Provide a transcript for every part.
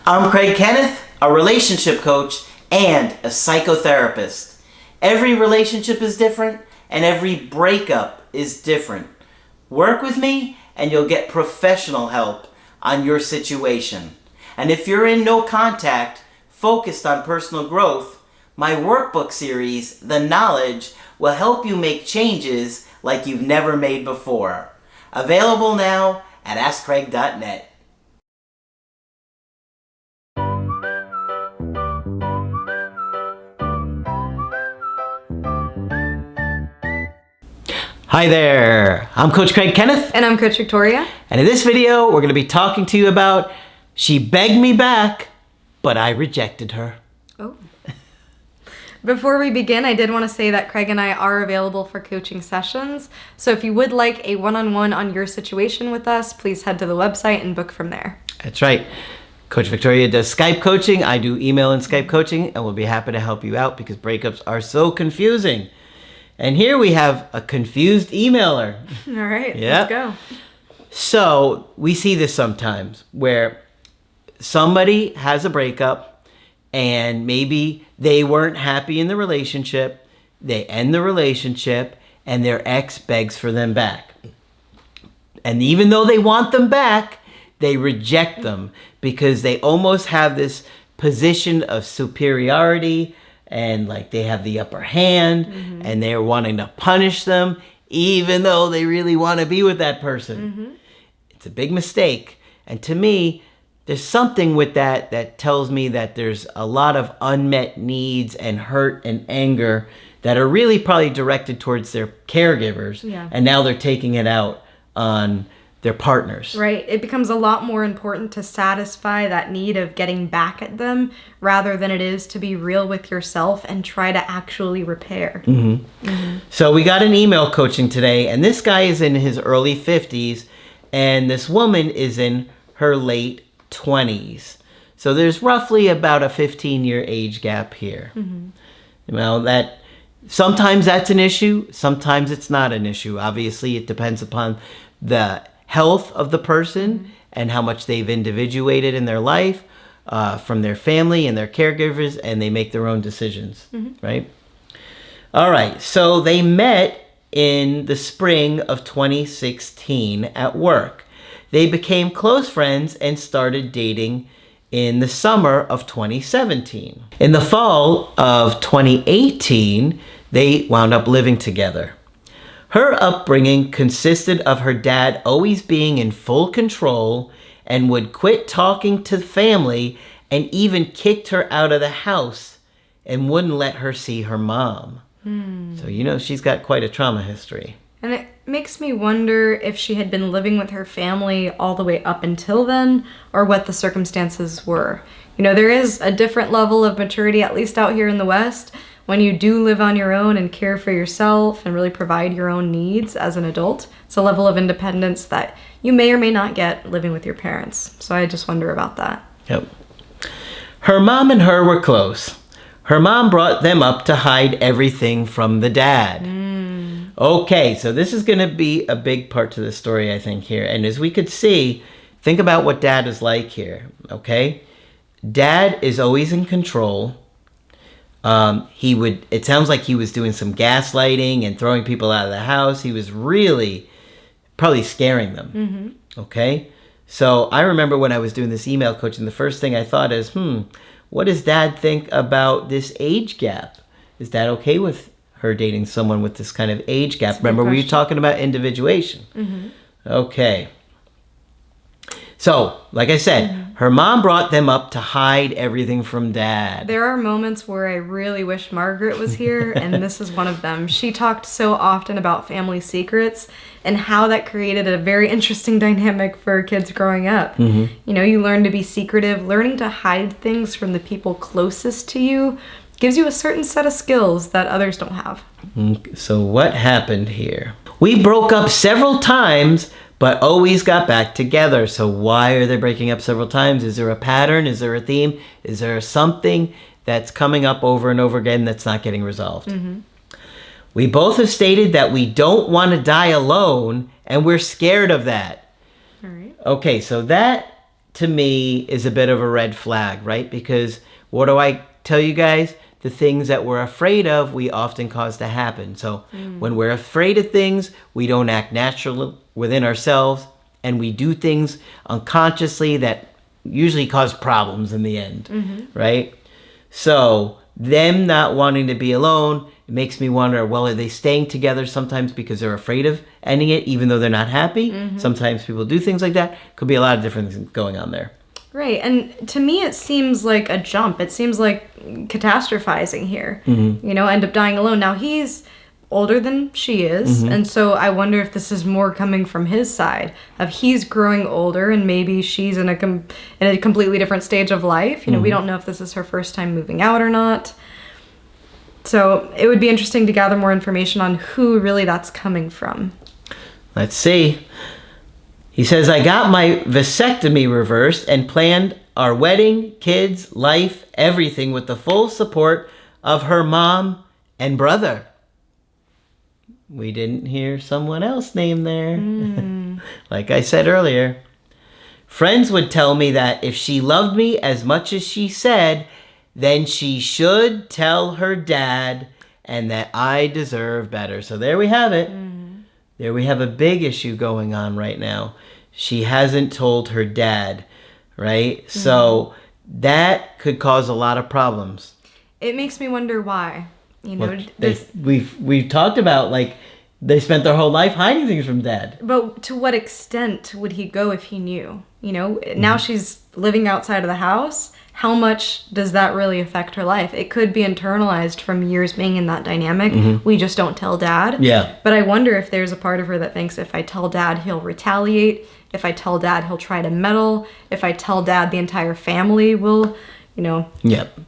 I'm Craig Kenneth, a relationship coach and a psychotherapist. Every relationship is different and every breakup is different. Work with me and you'll get professional help on your situation. And if you're in no contact, focused on personal growth, my workbook series, The Knowledge, will help you make changes like you've never made before. Available now at AskCraig.net. Hi there, I'm Coach Craig Kenneth. And I'm Coach Victoria. And in this video, we're going to be talking to you about she begged me back, but I rejected her. Oh. Before we begin, I did want to say that Craig and I are available for coaching sessions. So if you would like a one-on-one on your situation with us, please head to the website and book from there. That's right. Coach Victoria does Skype coaching. I do email and Skype coaching, and we'll be happy to help you out because breakups are so confusing. And here we have a confused emailer. All right, Let's go. So we see this sometimes where somebody has a breakup and maybe they weren't happy in the relationship. They end the relationship and their ex begs for them back. And even though they want them back, they reject them because they almost have this position of superiority and like they have the upper hand and they're wanting to punish them even though they really want to be with that person. It's a big mistake. And to me, there's something with that that tells me that there's a lot of unmet needs and hurt and anger that are really probably directed towards their caregivers. Yeah. And now they're taking it out on their partners. Right. It becomes a lot more important to satisfy that need of getting back at them rather than it is to be real with yourself and try to actually repair. So we got an email coaching today, and this guy is in his early 50s, and this woman is in her late 20s. So there's roughly about a 15-year age gap here. Well, that sometimes that's an issue, sometimes it's not an issue. Obviously, it depends upon the health of the person and how much they've individuated in their life from their family and their caregivers, and they make their own decisions, right? All right, so they met in the spring of 2016 at work. They became close friends and started dating in the summer of 2017. In the fall of 2018, they wound up living together. Her upbringing consisted of her dad always being in full control and would quit talking to family and even kicked her out of the house and wouldn't let her see her mom. So, you know, she's got quite a trauma history. And it makes me wonder if she had been living with her family all the way up until then or what the circumstances were. You know, there is a different level of maturity, at least out here in the West, when you do live on your own and care for yourself and really provide your own needs as an adult. It's a level of independence that you may or may not get living with your parents. So I just wonder about that. Yep. Her mom and her were close. Her mom brought them up to hide everything from the dad. Okay, so this is going to be a big part to the story, I think, here. And as we could see, think about what dad is like here, okay? Dad is always in control. It sounds like he was doing some gaslighting and throwing people out of the house. He was really probably scaring them. Okay. So I remember when I was doing this email coaching, the first thing I thought is, what does dad think about this age gap? Is dad okay with her dating someone with this kind of age gap? Remember, we were talking about individuation. Okay. So, like I said, her mom brought them up to hide everything from dad. There are moments where I really wish Margaret was here, and this is one of them. She talked so often about family secrets and how that created a very interesting dynamic for kids growing up. You know, you learn to be secretive. Learning to hide things from the people closest to you gives you a certain set of skills that others don't have. So what happened here? We broke up several times, but always got back together. So why are they breaking up several times? Is there a pattern? Is there a theme? Is there something that's coming up over and over again that's not getting resolved? We both have stated that we don't want to die alone, and we're scared of that. All right. Okay, so that to me is a bit of a red flag, right? Because what do I tell you guys? The things that we're afraid of, we often cause to happen. So when we're afraid of things, we don't act natural within ourselves, and we do things unconsciously that usually cause problems in the end, right? So them not wanting to be alone, it makes me wonder, well, are they staying together sometimes because they're afraid of ending it, even though they're not happy? Sometimes people do things like that. Could be a lot of different things going on there. Right, and to me it seems like a jump. It seems like catastrophizing here. End up dying alone. Now he's older than she is, and so I wonder if this is more coming from his side of he's growing older and maybe she's in a completely different stage of life. We don't know if this is her first time moving out or not. So it would be interesting to gather more information on who really that's coming from. Let's see. He says, I got my vasectomy reversed and planned our wedding, kids, life, everything with the full support of her mom and brother. We didn't hear someone else named there. Like I said earlier, friends would tell me that if she loved me as much as she said, then she should tell her dad and that I deserve better. So there we have it. There we have a big issue going on right now. She hasn't told her dad, right? So that could cause a lot of problems. It makes me wonder why. Well, we've talked about, like, they spent their whole life hiding things from dad. But to what extent would he go if he knew? Now she's living outside of the house. How much does that really affect her life? It could be internalized from years being in that dynamic. We just don't tell dad. Yeah. But I wonder if there's a part of her that thinks if I tell dad, he'll retaliate. If I tell dad, he'll try to meddle. If I tell dad, the entire family will, Yep.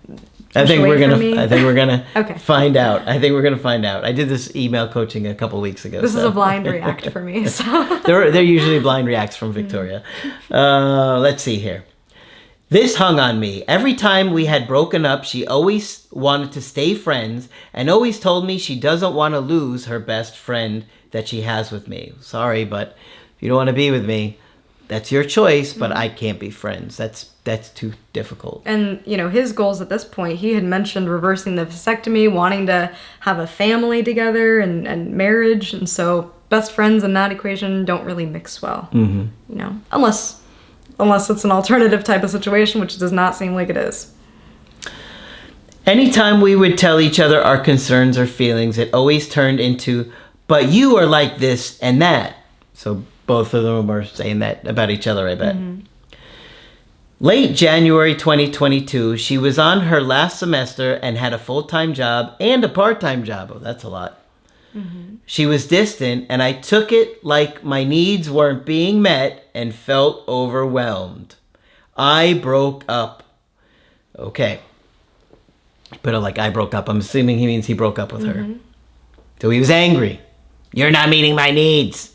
I think we're gonna Okay. find out. I think we're gonna find out. I did this email coaching a couple weeks ago. This is a blind react for me. So they're usually blind reacts from Victoria. Let's see here. This hung on me. Every time we had broken up, she always wanted to stay friends and always told me she doesn't want to lose her best friend that she has with me. Sorry, but if you don't want to be with me, that's your choice, but I can't be friends. That's too difficult. And, his goals at this point, he had mentioned reversing the vasectomy, wanting to have a family together and marriage. And so best friends in that equation don't really mix well, unless it's an alternative type of situation, which does not seem like it is. Anytime we would tell each other our concerns or feelings, it always turned into, but you are like this and that. So both of them are saying that about each other, I bet. Late January 2022, she was on her last semester and had a full-time job and a part-time job. Oh, that's a lot. She was distant, and I took it like my needs weren't being met and felt overwhelmed. I broke up. Okay. But like I broke up, I'm assuming he means he broke up with her. So he was angry. You're not meeting my needs.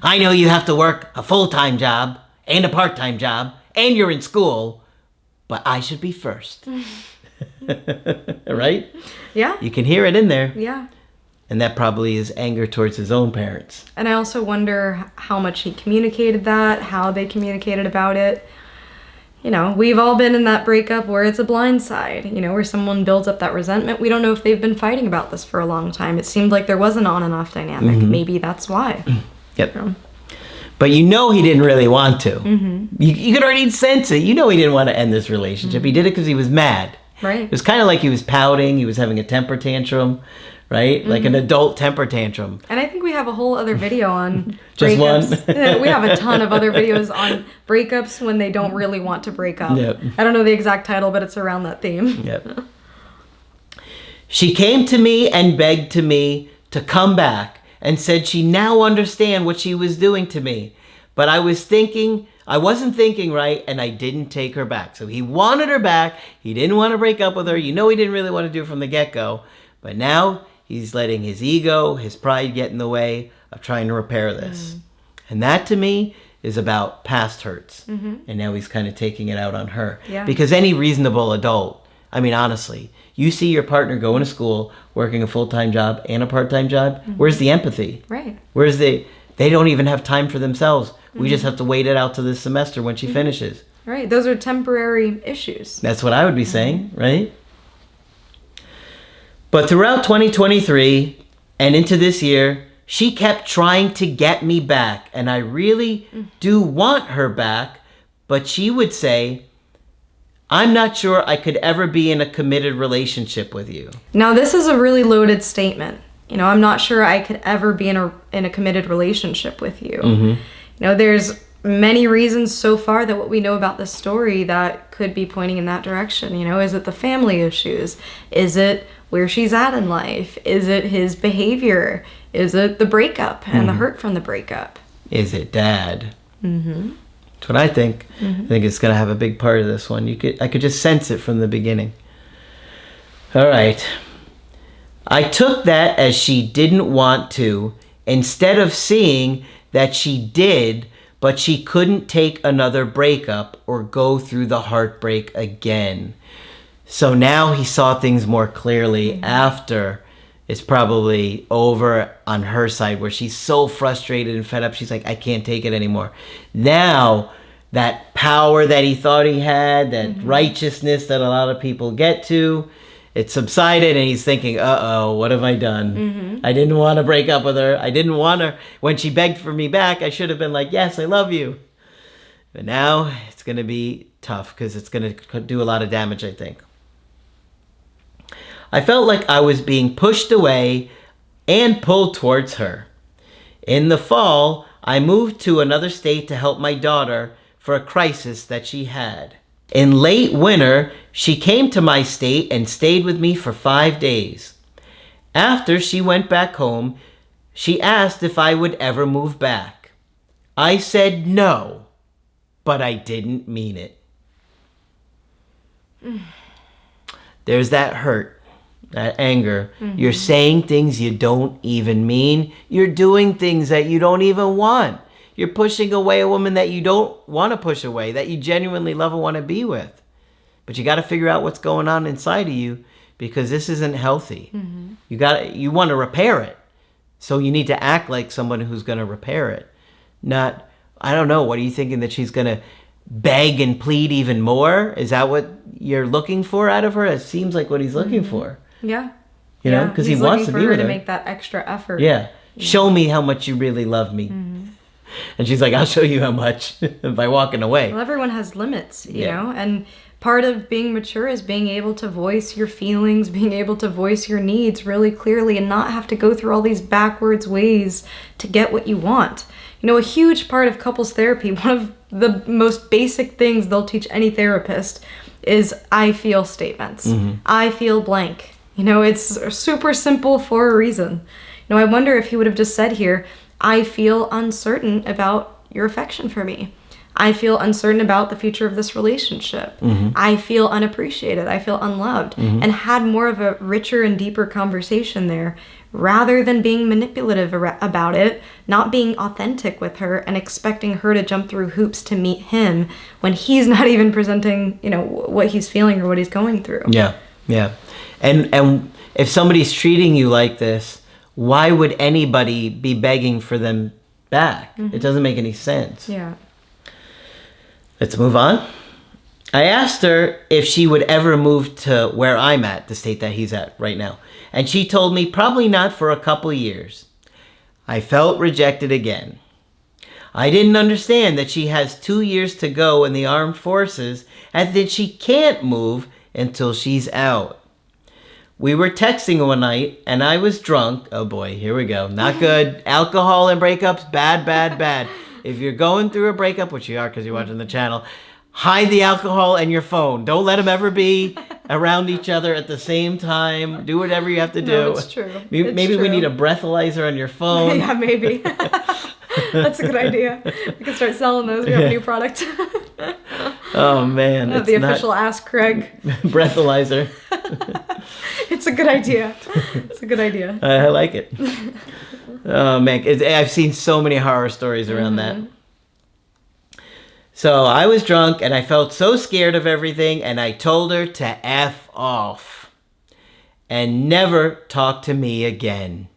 I know you have to work a full-time job and a part-time job, and you're in school, but I should be first. Right? Yeah. You can hear it in there. Yeah. And that probably is anger towards his own parents. And I also wonder how much he communicated that, how they communicated about it. We've all been in that breakup where it's a blind side, where someone builds up that resentment. We don't know if they've been fighting about this for a long time. It seemed like there was an on and off dynamic. Maybe that's why. Yep. But he didn't really want to. You could already sense it. He didn't want to end this relationship. He did it because he was mad. Right. It was kind of like he was pouting. He was having a temper tantrum. Right? Like an adult temper tantrum. And I think we have a whole other video on Just breakups. one? We have a ton of other videos on breakups when they don't really want to break up. Yep. I don't know the exact title, but it's around that theme. Yep. She came to me and begged to me to come back and said she now understand what she was doing to me. But I wasn't thinking right, and I didn't take her back. So he wanted her back. He didn't want to break up with her. He didn't really want to do it from the get-go. But now he's letting his ego, his pride get in the way of trying to repair this. And that, to me, is about past hurts. And now he's kind of taking it out on her. Yeah. Because any reasonable adult, honestly, you see your partner going to school, working a full-time job and a part-time job, where's the empathy? Right. They don't even have time for themselves. We just have to wait it out to this semester when she finishes. Right. Those are temporary issues. That's what I would be saying, right? But throughout 2023 and into this year, she kept trying to get me back. And I really do want her back. But she would say, I'm not sure I could ever be in a committed relationship with you. Now, this is a really loaded statement. I'm not sure I could ever be in a committed relationship with you. There's many reasons so far that what we know about this story that could be pointing in that direction. Is it the family issues? Is it where she's at in life? Is it his behavior? Is it the breakup and the hurt from the breakup? Is it dad? That's what I think. I think it's going to have a big part of this one. I could just sense it from the beginning. All right. I took that as she didn't want to, instead of seeing that she did, but she couldn't take another breakup or go through the heartbreak again. So now he saw things more clearly after it's probably over on her side, where she's so frustrated and fed up. She's like, I can't take it anymore. Now, that power that he thought he had, that righteousness that a lot of people get to, it subsided, and he's thinking, uh-oh, what have I done? I didn't want to break up with her. I didn't want her. When she begged for me back, I should have been like, yes, I love you. But now it's going to be tough because it's going to do a lot of damage, I think. I felt like I was being pushed away and pulled towards her. In the fall, I moved to another state to help my daughter for a crisis that she had. In late winter, she came to my state and stayed with me for 5 days. After she went back home, she asked if I would ever move back. I said no, but I didn't mean it. There's that hurt. That anger. You're saying things you don't even mean. You're doing things that you don't even want. You're pushing away a woman that you don't want to push away, that you genuinely love and want to be with. But you got to figure out what's going on inside of you, because this isn't healthy. You want to repair it. So you need to act like someone who's going to repair it. Not, I don't know, what are you thinking, that she's going to beg and plead even more? Is that what you're looking for out of her? It seems like what he's looking for. Yeah. Because he wants to be with her. to make that extra effort. Yeah. Show me how much you really love me. And she's like, I'll show you how much by walking away. Well, everyone has limits, you know, and part of being mature is being able to voice your feelings, being able to voice your needs really clearly, and not have to go through all these backwards ways to get what you want. A huge part of couples therapy, one of the most basic things they'll teach any therapist, is I feel statements. I feel blank. It's super simple for a reason. I wonder if he would have just said here, I feel uncertain about your affection for me. I feel uncertain about the future of this relationship. I feel unappreciated. I feel unloved. And had more of a richer and deeper conversation there, rather than being manipulative about it, not being authentic with her and expecting her to jump through hoops to meet him when he's not even presenting, what he's feeling or what he's going through. Yeah. And if somebody's treating you like this, why would anybody be begging for them back? It doesn't make any sense. Yeah. Let's move on. I asked her if she would ever move to where I'm at, the state that he's at right now. And she told me probably not for a couple years. I felt rejected again. I didn't understand that she has 2 years to go in the armed forces and that she can't move until she's out. We were texting one night and I was drunk. Oh boy, here we go. Not good. Alcohol and breakups, bad. If you're going through a breakup, which you are because you're watching the channel, hide the alcohol and your phone. Don't let them ever be around each other at the same time. Do whatever you have to do. No, it's true. Maybe we need a breathalyzer on your phone. Yeah, maybe. That's a good idea. We can start selling those. We have a new product. Oh man. The official Ask Craig breathalyzer. It's a good idea. I like it. Oh man, I've seen so many horror stories around that. So I was drunk and I felt so scared of everything, and I told her to F off and never talk to me again.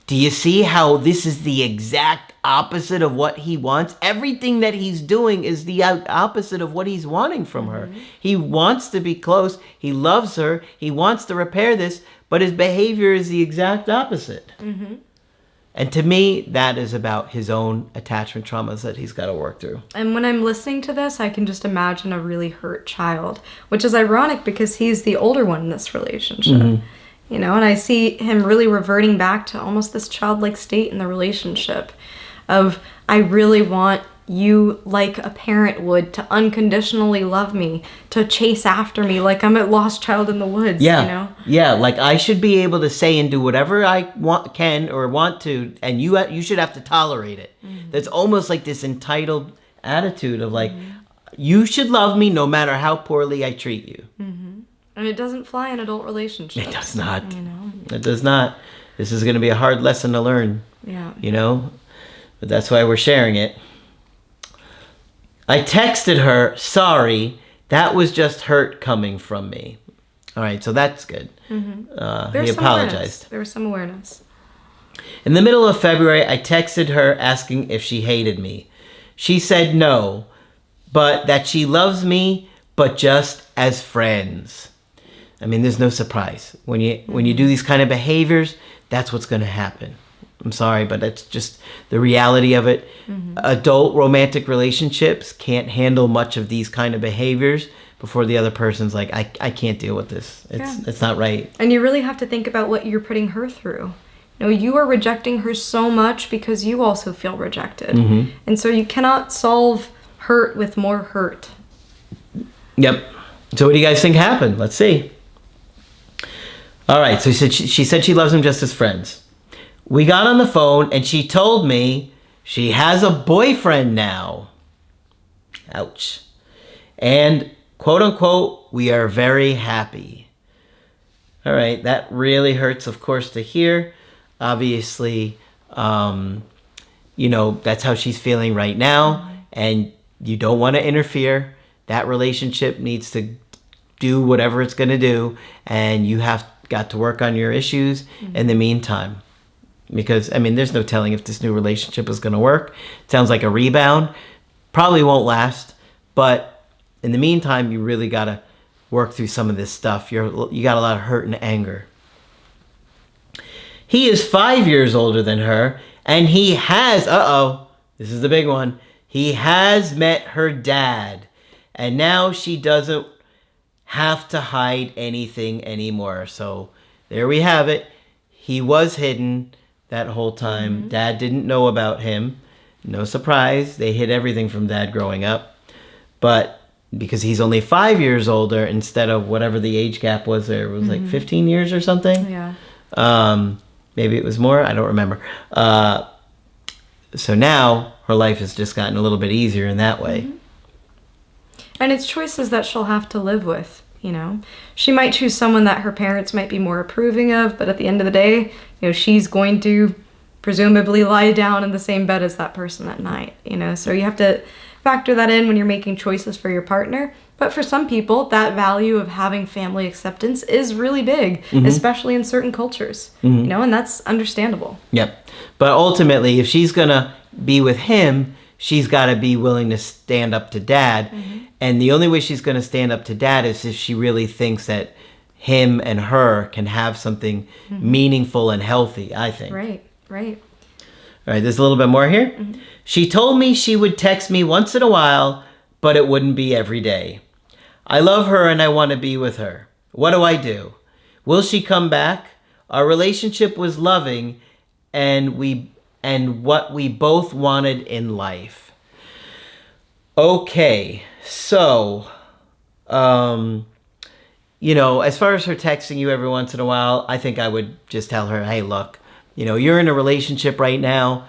Do you see how this is the exact opposite of what he wants? Everything that he's doing is the opposite of what he's wanting from her. He wants to be close. He loves her. He wants to repair this, but his behavior is the exact opposite. And to me, that is about his own attachment traumas that he's got to work through. And when I'm listening to this, I can just imagine a really hurt child, which is ironic because he's the older one in this relationship. You know, and I see him really reverting back to almost this childlike state in the relationship of, I really want you, like a parent would, to unconditionally love me, to chase after me like I'm a lost child in the woods, you know? Yeah, like I should be able to say and do whatever I want to, and you should have to tolerate it. That's almost like this entitled attitude of like, you should love me no matter how poorly I treat you. And it doesn't fly in adult relationships. It does not. You know? It does not. This is going to be a hard lesson to learn. Yeah. You know? But that's why we're sharing it. I texted her, sorry, that was just hurt coming from me. All right, so that's good. He apologized. There was some awareness. In the middle of February, I texted her asking if she hated me. She said no, but that she loves me, but just as friends. I mean, there's no surprise. When you do these kind of behaviors, that's what's going to happen. I'm sorry, but that's just the reality of it. Adult romantic relationships can't handle much of these kind of behaviors before the other person's like, I can't deal with this. It's not right. And you really have to think about what you're putting her through. You know, you are rejecting her so much because you also feel rejected. And so you cannot solve hurt with more hurt. Yep. So what do you guys think happened? Let's see. All right, so she said she loves him just as friends. We got on the phone and she told me she has a boyfriend now. Ouch. And quote unquote, we are very happy. All right, that really hurts, of course, to hear. Obviously, you know, that's how she's feeling right now, and you don't want to interfere. That relationship needs to do whatever it's going to do, and you have got to work on your issues in the meantime. Because, I mean, there's no telling if this new relationship is going to work. It sounds like a rebound. Probably won't last, but in the meantime, you really got to work through some of this stuff. You got a lot of hurt and anger. He is 5 years older than her, and he has, this is the big one, he has met her dad, and now she doesn't have to hide anything anymore. So there we have it. He was hidden that whole time. Dad didn't know about him. No surprise. They hid everything from Dad growing up. But because he's only 5 years older instead of whatever the age gap was there, it was like 15 years or something. Yeah. Maybe it was more. I don't remember. So now her life has just gotten a little bit easier in that way. And it's choices that she'll have to live with, you know. She might choose someone that her parents might be more approving of, but at the end of the day, you know, she's going to presumably lie down in the same bed as that person at night, you know. So you have to factor that in when you're making choices for your partner. But for some people, that value of having family acceptance is really big, especially in certain cultures, you know, and that's understandable. Yep. But ultimately, if she's going to be with him, she's got to be willing to stand up to Dad. And the only way she's going to stand up to Dad is if she really thinks that him and her can have something meaningful and healthy, I think. Right. All right, there's a little bit more here. She told me she would text me once in a while, but it wouldn't be every day. I love her and I want to be with her. What do I do? Will she come back? Our relationship was loving and what we both wanted in life. Okay, so, you know, as far as her texting you every once in a while, I think I would just tell her, hey, look, you know, you're in a relationship right now.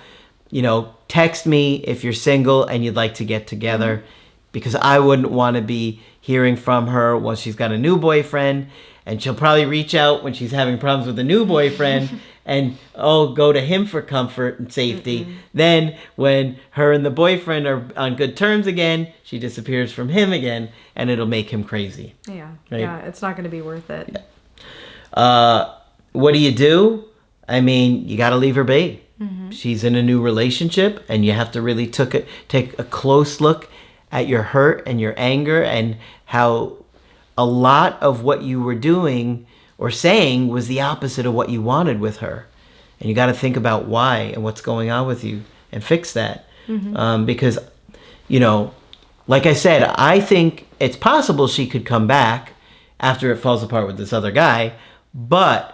You know, text me if you're single and you'd like to get together, because I wouldn't want to be hearing from her once she's got a new boyfriend, and she'll probably reach out when she's having problems with a new boyfriend and go to him for comfort and safety. Then when her and the boyfriend are on good terms again, she disappears from him again, and it'll make him crazy. Yeah. Right? Yeah, it's not going to be worth it. What do? I mean, you got to leave her be. She's in a new relationship, and you have to really take a close look at your hurt and your anger and how a lot of what you were doing or saying was the opposite of what you wanted with her. And you got to think about why and what's going on with you and fix that. Because, you know, like I said, I think it's possible she could come back after it falls apart with this other guy, but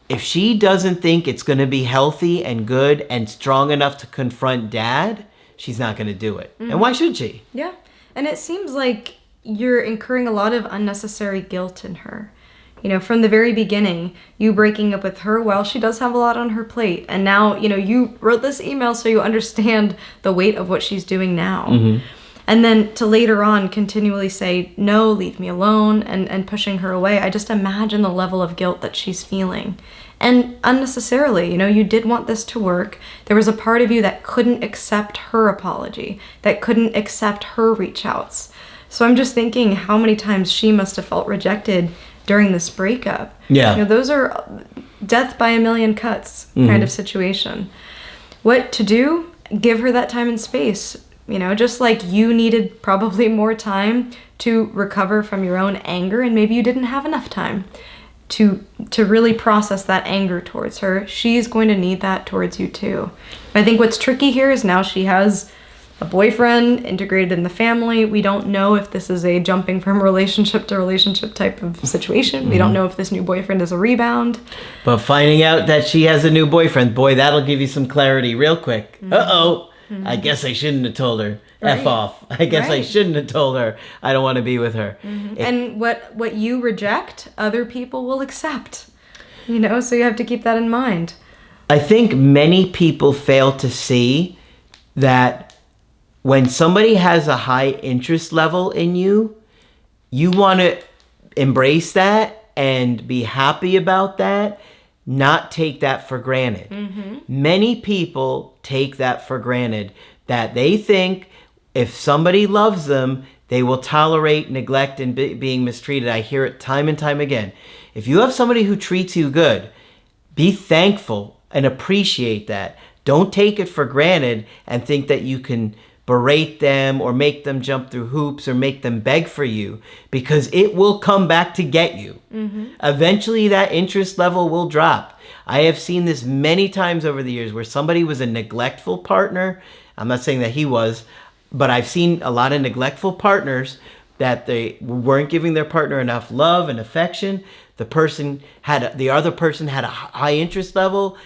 if she doesn't think it's going to be healthy and good and strong enough to confront dad, she's not going to do it. And why should she? Yeah. And it seems like you're incurring a lot of unnecessary guilt in her. You know, from the very beginning, you breaking up with her, well, she does have a lot on her plate. And now, you know, you wrote this email so you understand the weight of what she's doing now. And then to later on continually say, no, leave me alone, and pushing her away. I just imagine the level of guilt that she's feeling. And unnecessarily, you know, you did want this to work. There was a part of you that couldn't accept her apology, that couldn't accept her reach outs. So I'm just thinking how many times she must have felt rejected during this breakup. Yeah. You know, those are death by a million cuts kind of situation. What to do? Give her that time and space. You know, just like you needed probably more time to recover from your own anger, and maybe you didn't have enough time to really process that anger towards her, she's going to need that towards you too. I think what's tricky here is now she has a boyfriend integrated in the family. We don't know if this is a jumping from relationship to relationship type of situation. We don't know if this new boyfriend is a rebound. But finding out that she has a new boyfriend, boy, that'll give you some clarity real quick. I guess I shouldn't have told her. F off. I guess I shouldn't have told her I don't want to be with her. And what you reject, other people will accept. You know, so you have to keep that in mind. I think many people fail to see that when somebody has a high interest level in you, you want to embrace that and be happy about that, not take that for granted. Many people take that for granted, that they think if somebody loves them, they will tolerate neglect and being mistreated. I hear it time and time again. If you have somebody who treats you good, be thankful and appreciate that. Don't take it for granted and think that you can berate them or make them jump through hoops or make them beg for you, because it will come back to get you. Eventually that interest level will drop. I have seen this many times over the years where somebody was a neglectful partner. I'm not saying that he was, but I've seen a lot of neglectful partners that they weren't giving their partner enough love and affection. The other person had a high interest level.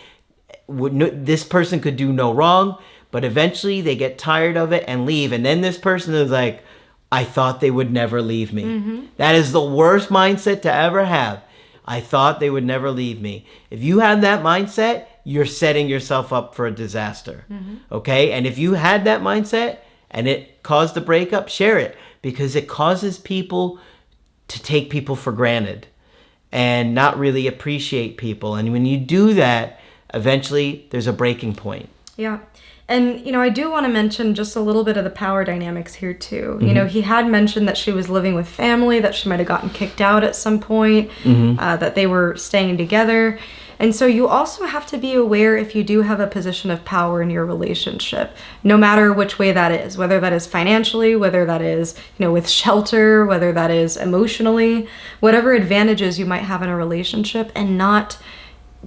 This person could do no wrong, but eventually they get tired of it and leave. And then this person is like, I thought they would never leave me. That is the worst mindset to ever have. I thought they would never leave me. If you have that mindset, you're setting yourself up for a disaster. Okay? And if you had that mindset and it caused a breakup, share it, because it causes people to take people for granted and not really appreciate people. And when you do that, eventually there's a breaking point. Yeah. And, you know, I do want to mention just a little bit of the power dynamics here, too. You know, he had mentioned that she was living with family, that she might have gotten kicked out at some point, that they were staying together. And so you also have to be aware if you do have a position of power in your relationship, no matter which way that is, whether that is financially, whether that is, you know, with shelter, whether that is emotionally, whatever advantages you might have in a relationship, and not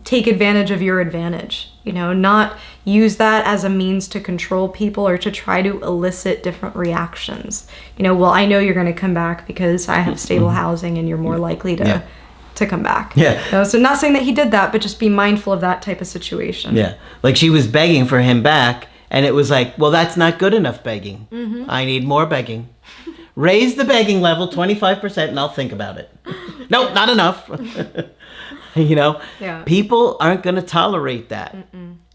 take advantage of your advantage, you know, not use that as a means to control people or to try to elicit different reactions. You know, well, I know you're going to come back because I have stable housing and you're more likely to come back. Yeah. You know, so not saying that he did that, but just be mindful of that type of situation. Yeah. Like she was begging for him back, and it was like, well, that's not good enough begging. I need more begging. Raise the begging level 25% and I'll think about it. Nope, not enough. You know, people aren't going to tolerate that.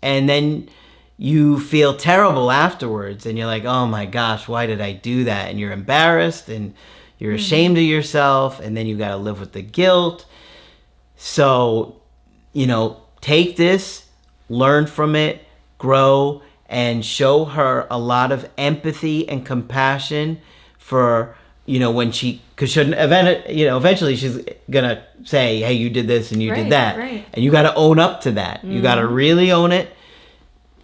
And then you feel terrible afterwards and you're like, oh my gosh, why did I do that? And you're embarrassed and you're ashamed of yourself, and then you got to live with the guilt. So, you know, take this, learn from it, grow, and show her a lot of empathy and compassion for when because eventually she's gonna say, hey, you did this and you did that. Right. And you got to own up to that. You got to really own it.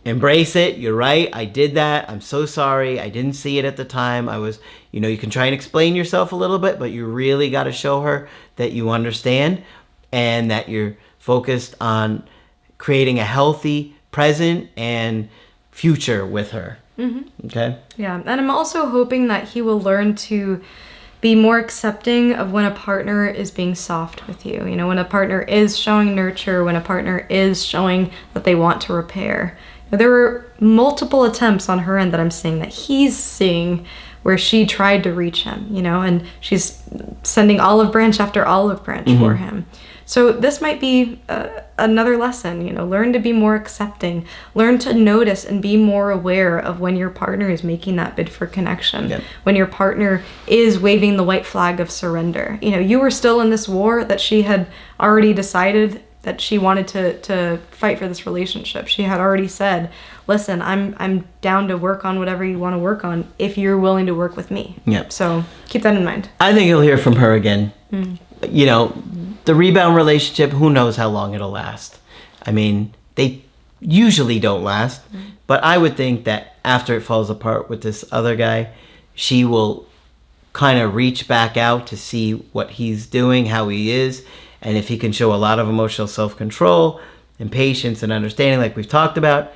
Embrace it. You're right. I did that. I'm so sorry. I didn't see it at the time. I was, you can try and explain yourself a little bit, but you really got to show her that you understand and that you're focused on creating a healthy present and future with her. Okay? Yeah. And I'm also hoping that he will learn to be more accepting of when a partner is being soft with you. When a partner is showing nurture, when a partner is showing that they want to repair. There were multiple attempts on her end that I'm seeing that he's seeing where she tried to reach him, and she's sending olive branch after olive branch for him. So this might be another lesson, learn to be more accepting, learn to notice and be more aware of when your partner is making that bid for connection, when your partner is waving the white flag of surrender. You were still in this war that she had already decided that she wanted to fight for this relationship. She had already said, listen, I'm down to work on whatever you want to work on if you're willing to work with me. Yep. So keep that in mind. I think you'll hear from her again. The rebound relationship, who knows how long it'll last. I mean, they usually don't last, but I would think that after it falls apart with this other guy, she will kind of reach back out to see what he's doing, how he is, and if he can show a lot of emotional self-control and patience and understanding like we've talked about,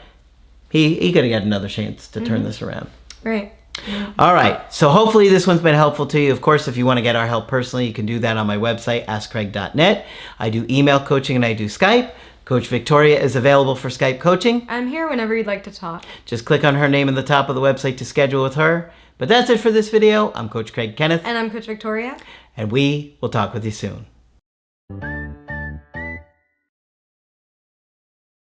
he could have got another chance to turn this around. Right. All right. So hopefully this one's been helpful to you. Of course, if you want to get our help personally, you can do that on my website, askcraig.net. I do email coaching and I do Skype. Coach Victoria is available for Skype coaching. I'm here whenever you'd like to talk. Just click on her name at the top of the website to schedule with her. But that's it for this video. I'm Coach Craig Kenneth. And I'm Coach Victoria. And we will talk with you soon.